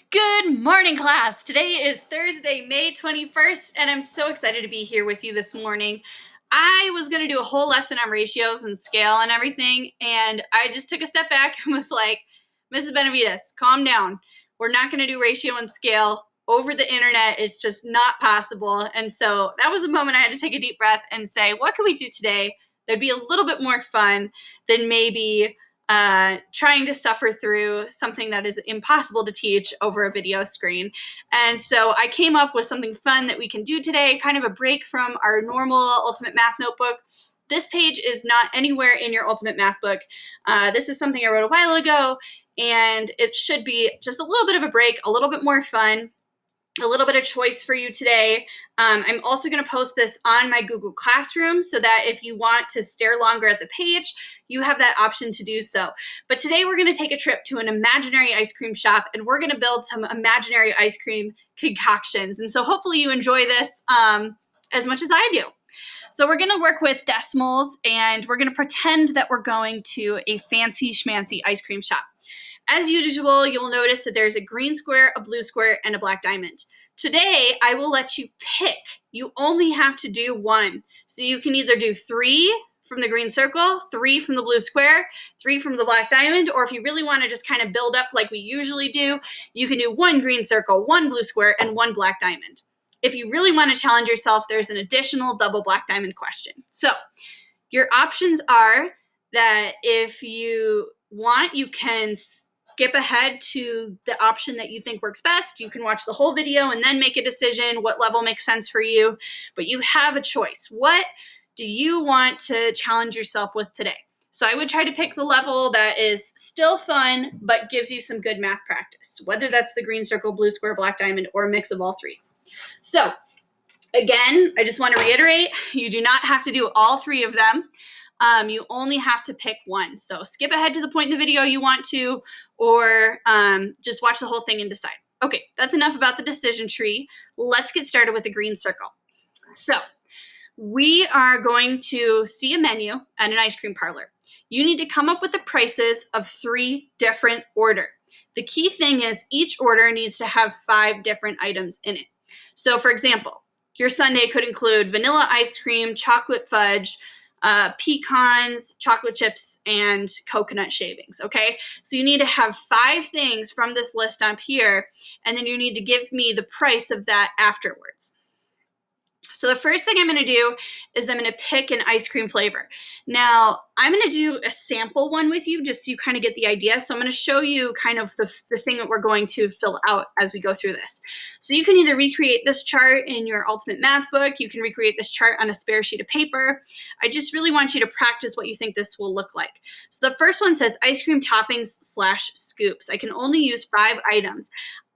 Good morning, class. Today is Thursday, May 21st, and I'm so excited to be here with you this morning. I was going to do a whole lesson on ratios and scale and everything, and I just took a step back and was like, Mrs. Benavides, calm down. We're not going to do ratio and scale over the internet. It's just not possible. And so that was a moment I had to take a deep breath and say, what can we do today that'd be a little bit more fun than maybe trying to suffer through something that is impossible to teach over a video screen. And so I came up with something fun that we can do today, kind of a break from our normal Ultimate Math Notebook. This page is not anywhere in your Ultimate Math book. This is something I wrote a while ago, and it should be just a little bit of a break, a little bit more fun, a little bit of choice for you today. I'm also going to post this on my Google Classroom so that if you want to stare longer at the page, you have that option to do so. But today we're going to take a trip to an imaginary ice cream shop, and we're going to build some imaginary ice cream concoctions. And so hopefully you enjoy this as much as I do. So we're going to work with decimals, and we're going to pretend that we're going to a fancy schmancy ice cream shop. As usual, you'll notice that there's a green square, a blue square, and a black diamond. Today, I will let you pick. You only have to do one. So you can either do 3 from the green circle, 3 from the blue square, 3 from the black diamond, or if you really want to just kind of build up like we usually do, you can do 1 green circle, 1 blue square, and 1 black diamond. If you really want to challenge yourself, there's an additional double black diamond question. So your options are that if you want, you can skip ahead to the option that you think works best. You can watch the whole video and then make a decision what level makes sense for you, but you have a choice. What do you want to challenge yourself with today? So I would try to pick the level that is still fun, but gives you some good math practice, whether that's the green circle, blue square, black diamond, or a mix of all 3. So again, I just want to reiterate, you do not have to do all 3 of them. You only have to pick one. So skip ahead to the point in the video you want to, or just watch the whole thing and decide. Okay, that's enough about the decision tree. Let's get started with the green circle. So we are going to see a menu at an ice cream parlor. You need to come up with the prices of 3 different order. The key thing is each order needs to have 5 different items in it. So for example, your sundae could include vanilla ice cream, chocolate fudge, pecans, chocolate chips, and coconut shavings, okay? So you need to have 5 things from this list up here, and then you need to give me the price of that afterwards. So the first thing I'm going to do is I'm going to pick an ice cream flavor. Now, I'm going to do a sample one with you just so you kind of get the idea. So I'm going to show you kind of the thing that we're going to fill out as we go through this. So you can either recreate this chart in your Ultimate Math book. You can recreate this chart on a spare sheet of paper. I just really want you to practice what you think this will look like. So the first one says ice cream toppings / scoops. I can only use 5 items.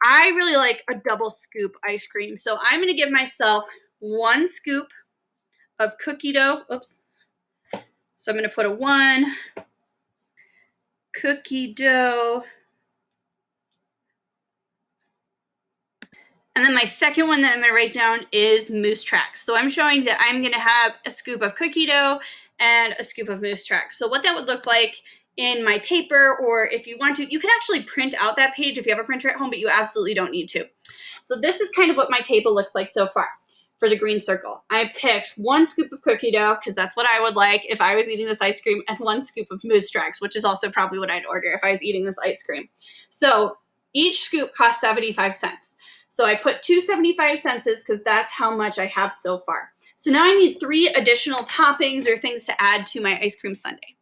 I really like a double scoop ice cream. So I'm going to give myself 1 scoop of cookie dough. Oops. So I'm going to put a 1 cookie dough. And then my second one that I'm going to write down is Moose Tracks. So I'm showing that I'm going to have a scoop of cookie dough and a scoop of Moose Tracks. So what that would look like in my paper, or if you want to, you can actually print out that page if you have a printer at home, but you absolutely don't need to. So this is kind of what my table looks like so far. For the green circle, I picked 1 scoop of cookie dough because that's what I would like if I was eating this ice cream, and 1 scoop of Moose Tracks, which is also probably what I'd order if I was eating this ice cream. So each scoop costs 75 cents. So I put 2 75 cents because that's how much I have so far. So now I need 3 additional toppings or things to add to my ice cream sundae.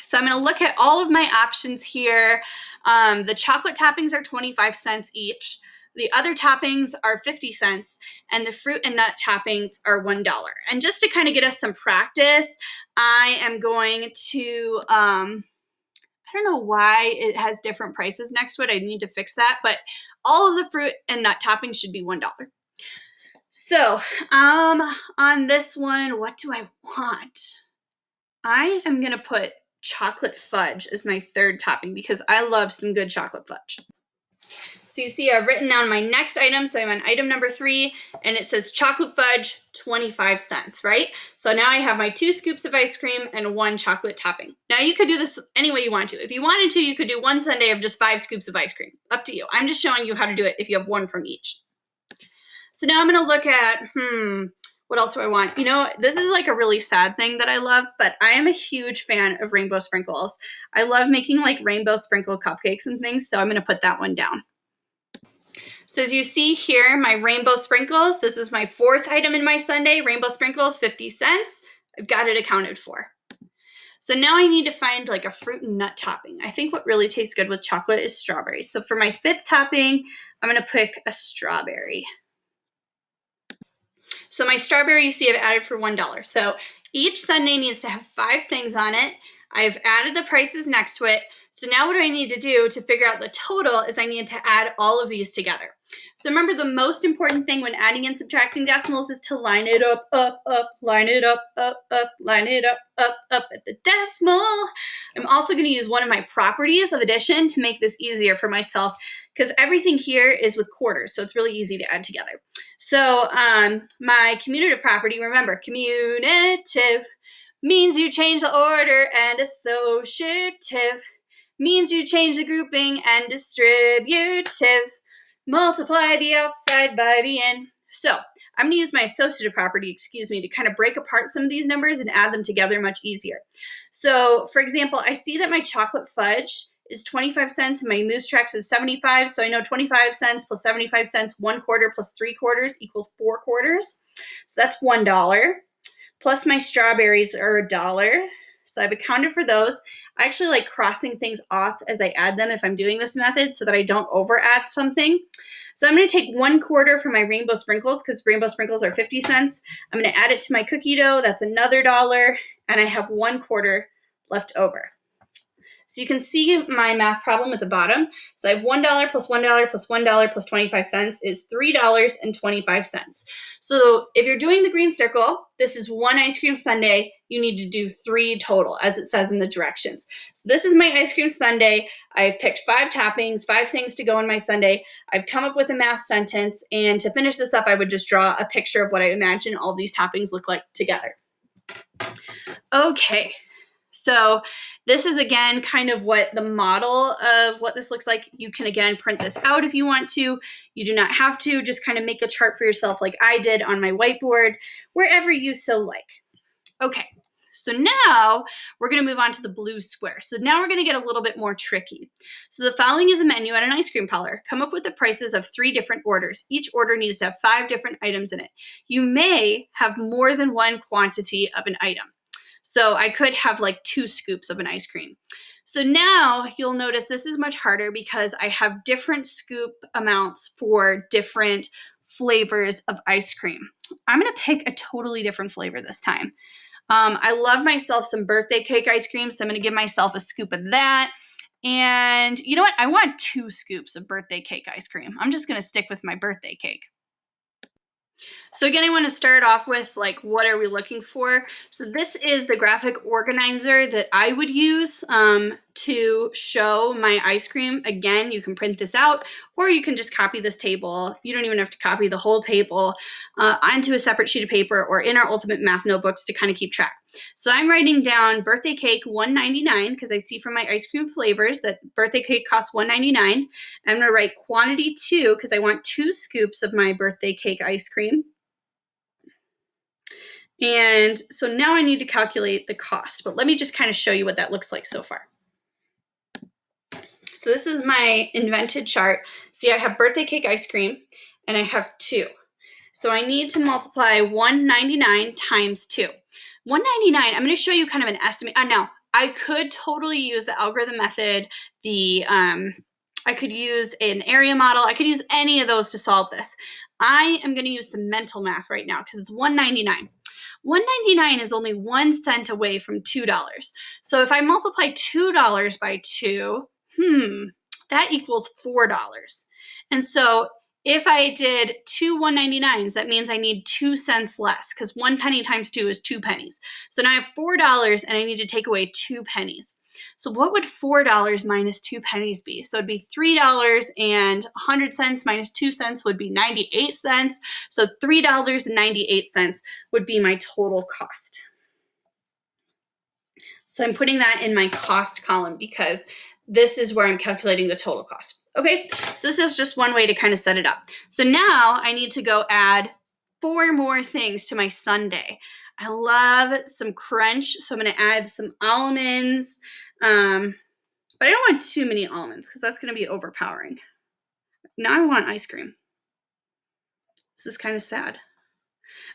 So I'm going to look at all of my options here. The chocolate toppings are 25 cents each. The other toppings are 50 cents, and the fruit and nut toppings are $1. And just to kind of get us some practice, I am going to, I don't know why it has different prices next to it. I need to fix that, but all of the fruit and nut toppings should be $1. So on this one, what do I want? I am going to put chocolate fudge as my 3rd topping because I love some good chocolate fudge. So you see I've written down my next item. So I'm on item number 3, and it says chocolate fudge, 25 cents, right? So now I have my 2 scoops of ice cream and 1 chocolate topping. Now you could do this any way you want to. If you wanted to, you could do one sundae of just 5 scoops of ice cream. Up to you. I'm just showing you how to do it if you have 1 from each. So now I'm going to look at, what else do I want? You know, this is like a really sad thing that I love, but I am a huge fan of rainbow sprinkles. I love making like rainbow sprinkle cupcakes and things, so I'm going to put that one down. So as you see here, my rainbow sprinkles, this is my 4th item in my sundae, rainbow sprinkles, 50 cents. I've got it accounted for. So now I need to find like a fruit and nut topping. I think what really tastes good with chocolate is strawberries. So for my 5th topping, I'm going to pick a strawberry. So my strawberry, you see, I've added for $1. So each sundae needs to have 5 things on it. I've added the prices next to it. So now what do I need to do to figure out the total is I need to add all of these together. So remember, the most important thing when adding and subtracting decimals is to line it up, line it up, line it up at the decimal. I'm also going to use one of my properties of addition to make this easier for myself, because everything here is with quarters, so it's really easy to add together. So my commutative property, remember, commutative means you change the order, and associative means you change the grouping, and distributive multiply the outside by the in. So I'm going to use my associative property, to kind of break apart some of these numbers and add them together much easier. So for example, I see that my chocolate fudge is 25 cents and my Moose Tracks is 75. So I know 25 cents plus 75 cents, 1 quarter plus 3 quarters equals 4 quarters. So that's $1. Plus my strawberries are $1. So I've accounted for those. I actually like crossing things off as I add them if I'm doing this method so that I don't over add something. So I'm going to take 1 quarter for my rainbow sprinkles, because rainbow sprinkles are 50 cents. I'm going to add it to my cookie dough. That's another $1. And I have 1 quarter left over. So you can see my math problem at the bottom. So I have $1 plus $1 plus $1 plus 25 cents is $3.25. So if you're doing the green circle, this is 1 ice cream sundae. You need to do 3 total, as it says in the directions. So this is my ice cream sundae. I've picked 5 toppings, 5 things to go in my sundae. I've come up with a math sentence. And to finish this up, I would just draw a picture of what I imagine all these toppings look like together. Okay. So this is, again, kind of what the model of what this looks like. You can, again, print this out if you want to. You do not have to. Just kind of make a chart for yourself like I did on my whiteboard, wherever you so like. Okay, so now we're going to move on to the blue square. So now we're going to get a little bit more tricky. So the following is a menu at an ice cream parlor. Come up with the prices of 3 different orders. Each order needs to have 5 different items in it. You may have more than 1 quantity of an item. So I could have like 2 scoops of an ice cream. So now you'll notice this is much harder because I have different scoop amounts for different flavors of ice cream. I'm going to pick a totally different flavor this time. I love myself some birthday cake ice cream, so I'm going to give myself a scoop of that. And you know what? I want 2 scoops of birthday cake ice cream. I'm just going to stick with my birthday cake. So again, I want to start off with like, what are we looking for? So this is the graphic organizer that I would use to show my ice cream. Again, you can print this out, or you can just copy this table. You don't even have to copy the whole table onto a separate sheet of paper or in our Ultimate Math notebooks to kind of keep track. So I'm writing down birthday cake $1.99 because I see from my ice cream flavors that birthday cake costs $1.99. I'm going to write quantity 2 because I want 2 scoops of my birthday cake ice cream. And so now I need to calculate the cost, but let me just kind of show you what that looks like so far. So this is my invented chart. See, I have birthday cake ice cream and I have 2. So I need to multiply $1.99 times 2. $1.99, I'm going to show you kind of an estimate. Now, I could totally use the algorithm method, I could use an area model. I could use any of those to solve this. I am going to use some mental math right now because it's $1.99. $1.99 is only 1 cent away from $2. So if I multiply $2 by 2, that equals $4. And so if I did 2 $1.99s, that means I need 2 cents less because 1 penny times 2 is 2 pennies. So now I have $4 and I need to take away 2 pennies. So what would $4 minus 2 pennies be? So it'd be $3 and 100 cents minus 2 cents would be 98 cents. So $3.98 would be my total cost. So I'm putting that in my cost column because this is where I'm calculating the total cost. Okay, so this is just one way to kind of set it up. So now I need to go add 4 more things to my sundae. I love some crunch, so I'm going to add some almonds, but I don't want too many almonds because that's going to be overpowering. Now I want ice cream. This is kind of sad.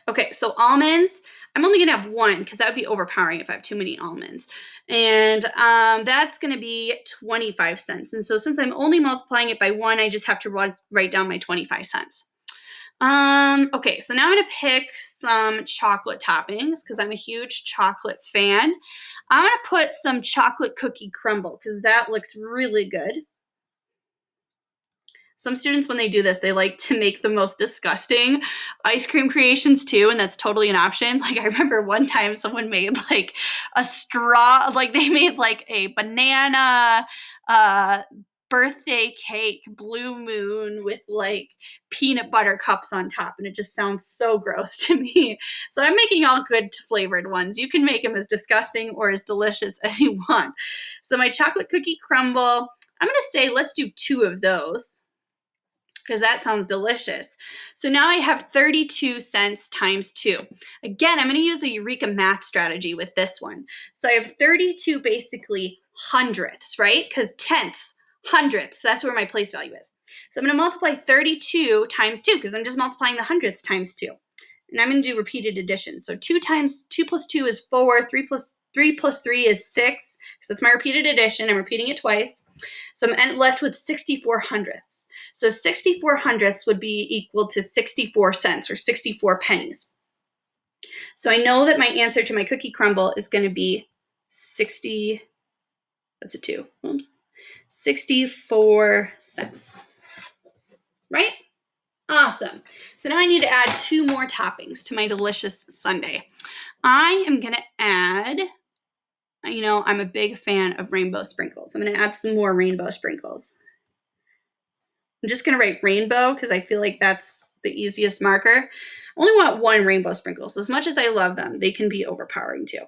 Okay, so almonds, I'm only gonna have one because that would be overpowering if I have too many almonds. And that's gonna be 25 cents. And so since I'm only multiplying it by 1, I just have to write down my 25 cents. Okay, so now I'm gonna pick some chocolate toppings because I'm a huge chocolate fan. I'm gonna put some chocolate cookie crumble because that looks really good. Some students, when they do this, they like to make the most disgusting ice cream creations too, and that's totally an option. Like I remember one time someone made like a straw, like they made like a banana birthday cake blue moon with like peanut butter cups on top, and it just sounds so gross to me. So I'm making all good flavored ones. You can make them as disgusting or as delicious as you want. So my chocolate cookie crumble, I'm gonna say let's do 2 of those, because that sounds delicious. So now I have 32 cents times 2. Again, I'm going to use a Eureka math strategy with this one. So I have 32 basically hundredths, right? Because tenths, hundredths, that's where my place value is. So I'm going to multiply 32 times 2 because I'm just multiplying the hundredths times 2. And I'm going to do repeated addition. So 2 plus 2 is 4, 3 plus 3 is 6. So that's my repeated addition. I'm repeating it twice. So I'm left with 64 hundredths. So 64 hundredths would be equal to 64 cents or 64 pennies. So I know that my answer to my cookie crumble is going to be 60, that's a 2, oops, 64 cents, right? Awesome. So now I need to add 2 more toppings to my delicious sundae. I am going to add, I'm a big fan of rainbow sprinkles. I'm going to add some more rainbow sprinkles. I'm just going to write rainbow because I feel like that's the easiest marker. I only want 1 rainbow sprinkle. So as much as I love them, they can be overpowering too.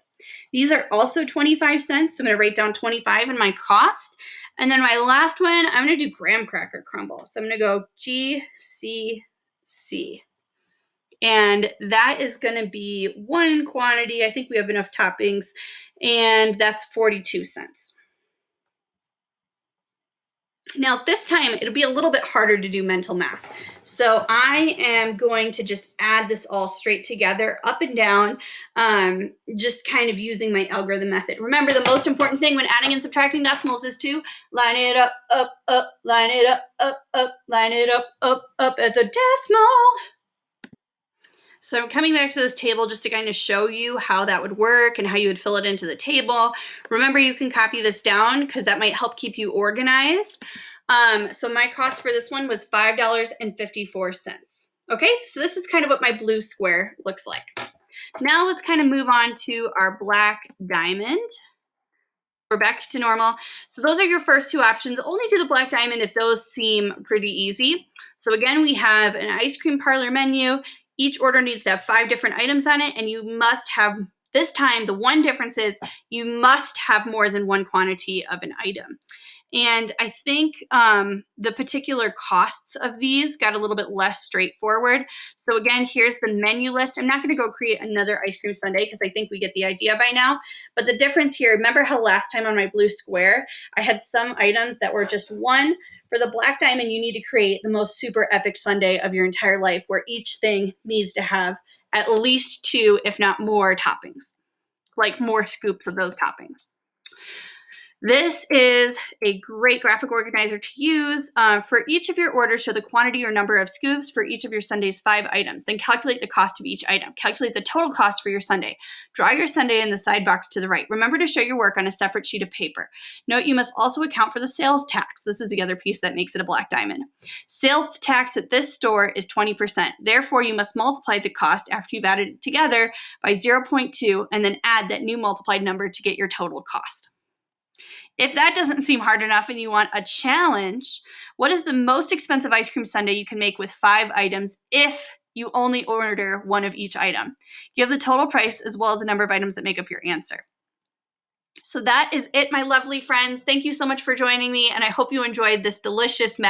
These are also 25 cents. So I'm going to write down 25 in my cost. And then my last one, I'm going to do graham cracker crumble. So I'm going to go GCC. And that is going to be 1 quantity. I think we have enough toppings. And that's 42 cents. Now this time it'll be a little bit harder to do mental math. So I am going to just add this all straight together, up and down, just kind of using my algorithm method. Remember, the most important thing when adding and subtracting decimals is to line it up, line it up, line it up at the decimal. So I'm coming back to this table just to kind of show you how that would work and how you would fill it into the table. Remember, you can copy this down because that might help keep you organized. So my cost for this one was $5.54. Okay, so this is kind of what my blue square looks like. Now let's kind of move on to our black diamond. We're back to normal. So those are your first 2 options. Only do the black diamond if those seem pretty easy. So again, we have an ice cream parlor menu. Each order needs to have 5 different items on it, and you must have, this time, the one difference is you must have more than 1 quantity of an item. And I think the particular costs of these got a little bit less straightforward. So again, here's the menu list. I'm not going to go create another ice cream sundae because I think we get the idea by now. But the difference here, remember how last time on my blue square, I had some items that were just 1. For the black diamond, you need to create the most super epic sundae of your entire life where each thing needs to have at least 2, if not more, toppings, like more scoops of those toppings. This is a great graphic organizer to use. For each of your orders, show the quantity or number of scoops for each of your sundae's 5 items. Then calculate the cost of each item. Calculate the total cost for your sundae. Draw your sundae in the side box to the right. Remember to show your work on a separate sheet of paper. Note you must also account for the sales tax. This is the other piece that makes it a black diamond. Sales tax at this store is 20%. Therefore, you must multiply the cost after you've added it together by 0.2 and then add that new multiplied number to get your total cost. If that doesn't seem hard enough and you want a challenge, what is the most expensive ice cream sundae you can make with 5 items if you only order one of each item? Give the total price as well as the number of items that make up your answer. So that is it, my lovely friends. Thank you so much for joining me, and I hope you enjoyed this delicious